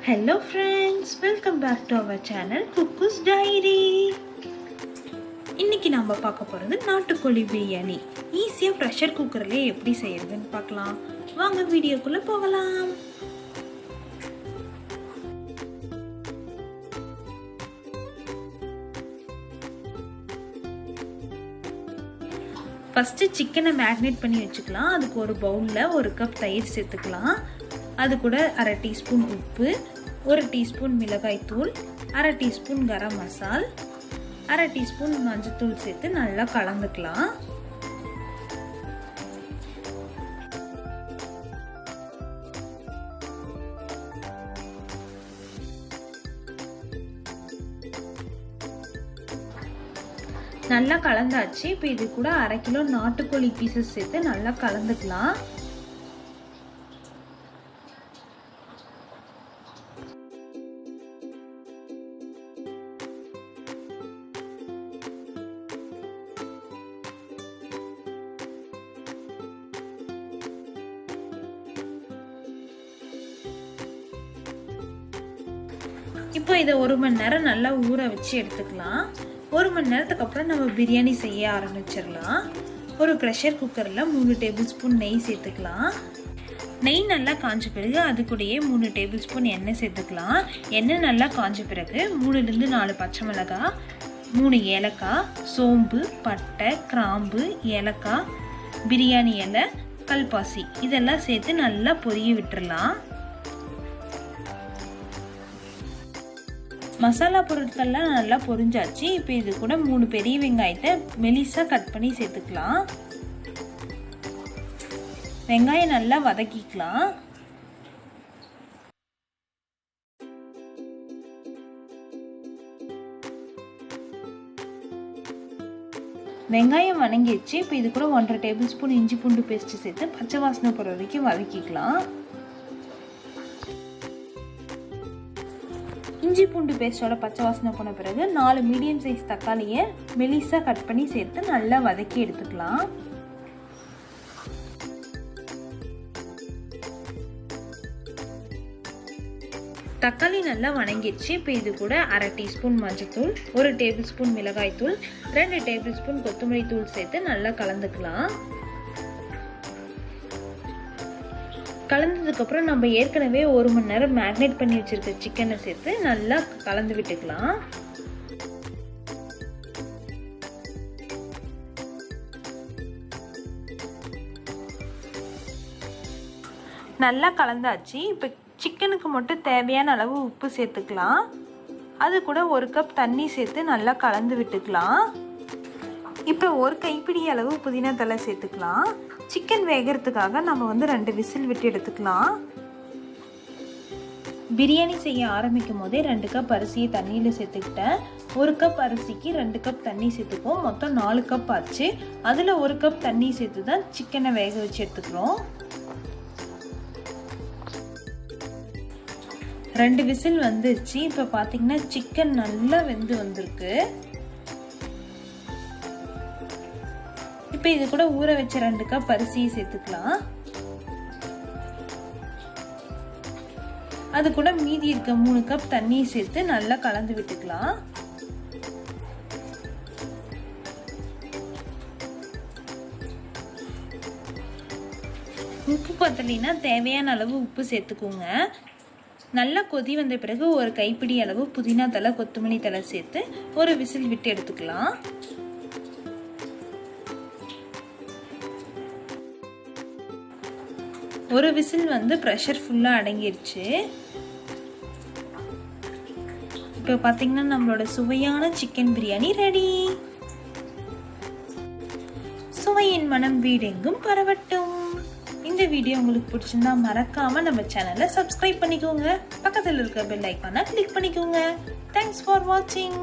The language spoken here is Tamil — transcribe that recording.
Hello friends, welcome back to our channel Cuckoo's Diary. இன்னைக்கு நாம பார்க்க போறது நாட்டுக்கோழி பிரியாணி. ஈஸியா பிரஷர் குக்கர்ல எப்படி செய்யறதுன்னு பார்க்கலாம். வாங்க வீடியோக்குள்ள போகலாம். ஃபர்ஸ்ட் சிக்கனை மேரினேட் பண்ணி வச்சுக்கலாம். அதுக்கு ஒரு பவுல்ல 1 கப் தயிர் சேர்த்துக்கலாம். அது கூட 1/2 டீஸ்பூன் உப்பு, 1 டீஸ்பூன் மிளகாய் தூள், 1/2 டீஸ்பூன் கரம் மசால், 1/2 டீஸ்பூன் மஞ்சள் சேர்த்து நல்லா கலந்துக்கலாம். நல்லா கலந்தாச்சு. இப்போ இது கூட 1/2 கிலோ நாட்டுக்கோழி பீசஸ் சேர்த்து நல்லா கலந்துக்கலாம். இப்போ இதை 1 மணி நேரம் நல்லா ஊற வச்சு எடுத்துக்கலாம். 1 மணி நேரத்துக்கு அப்புறம் நம்ம பிரியாணி செய்ய ஆரம்பிச்சிடலாம். ஒரு ப்ரெஷர் குக்கரில் 3 டேபிள் ஸ்பூன் நெய் சேர்த்துக்கலாம். நெய் நல்லா காஞ்ச பிறகு அது கூடயே 3 டேபிள் ஸ்பூன் எண்ணெய் சேர்த்துக்கலாம். எண்ணெய் நல்லா காஞ்ச பிறகு 3லிருந்து 4 பச்சை மிளகாய், 3 ஏலக்காய், சோம்பு, பட்டை, கிராம்பு, ஏலக்காய், பிரியாணி இலை, கல்பாசி இதெல்லாம் சேர்த்து நல்லா பொரிய விட்டுறலாம். மசாலா பொருட்கள்லாம் நல்லா பொரிஞ்சாச்சு. இப்போ இது கூட 3 பெரிய வெங்காயத்தை மெலிசா கட் பண்ணி சேர்த்துக்கலாம். வெங்காயம் நல்லா வதக்கிக்கலாம். வெங்காயம் வதங்கிடுச்சு. இப்போ இது கூட 1/2 டேபிள் ஸ்பூன் இஞ்சி பூண்டு பேஸ்ட் சேர்த்து பச்சை வாசனை போகிற வரைக்கும் வதக்கிக்கலாம். இஞ்சி பூண்டு பேஸ்டோட பச்சை வாசனை போன பிறகு 4 மீடியம் சைஸ் தக்காளியை மெலிசா கட் பண்ணி சேர்த்து நல்லா வதக்கி எடுத்துக்கலாம். தக்காளி நல்லா வதங்கிடுச்சு. இப்போ இது கூட 1/2 டீஸ்பூன் மஞ்சள்தூள், 1 டேபிள் ஸ்பூன் மிளகாய் தூள், 2 டேபிள் ஸ்பூன் கொத்தமல்லி தூள் சேர்த்து நல்லா கலந்துக்கலாம். கலந்ததுக்கு அப்புறம் நம்ம ஏற்கனவே 1 மணி நேரம் மேரினேட் பண்ணி வச்சிருக்க சிக்கனை சேர்த்து நல்லா கலந்து விட்டுக்கலாம். நல்லா கலந்தாச்சு. இப்போ சிக்கனுக்கு மட்டும் தேவையான அளவு உப்பு சேர்த்துக்கலாம். அது கூட 1 கப் தண்ணி சேர்த்து நல்லா கலந்து விட்டுக்கலாம். இப்போ 1 கைப்பிடி அளவு புதினா தழை சேர்த்துக்கலாம். சிக்கன் வேகிறதுக்காக நம்ம 2 விசில் விட்டு எடுத்துக்கலாம். பிரியாணி செய்ய ஆரம்பிக்கும் போதே 2 கப் அரிசியை தண்ணியில் சேர்த்துக்கிட்டேன். 1 கப் அரிசிக்கு 2 கப் தண்ணி சேர்த்துக்கோம். மொத்தம் 4 கப் ஆச்சு. அதில் 1 கப் தண்ணி சேர்த்து தான் சிக்கனை வேக வச்சு எடுத்துக்கிறோம். 2 விசில் வந்துருச்சு. இப்போ பார்த்தீங்கன்னா சிக்கன் நல்லா வெந்து வந்திருக்கு. இப்போ இது கூட ஊற வச்ச 2 கப் அரிசியை சேர்த்துக்கலாம். அது கூட மீதி இருக்க 3 கப் தண்ணியை சேர்த்து நல்லா கலந்து விட்டுக்கலாம். உப்பு பத்தலைன்னா தேவையான அளவு உப்பு சேர்த்துக்கோங்க. நல்லா கொதி வந்த பிறகு 1 கைப்பிடி அளவு புதினா தழை, கொத்தமல்லி தழை சேர்த்து ஒரு விசில் விட்டு எடுத்துக்கலாம். ஒரு விசில் ப்ரெஷர் ஃபுல்லாக அடங்கிடுச்சு. இப்போ பார்த்தீங்கன்னா நம்மளோட சுவையான சிக்கன் பிரியாணி ரெடி. சுவையின் மனம் வீடெங்கும் பரவட்டும். இந்த வீடியோ உங்களுக்கு பிடிச்சிருந்தா மறக்காம நம்ம சேனலை சப்ஸ்கிரைப் பண்ணிக்கோங்க. பக்கத்தில் இருக்க பெல் ஐக்கானை கிளிக் பண்ணிக்கோங்க. தேங்க்ஸ் ஃபார் வாட்சிங்.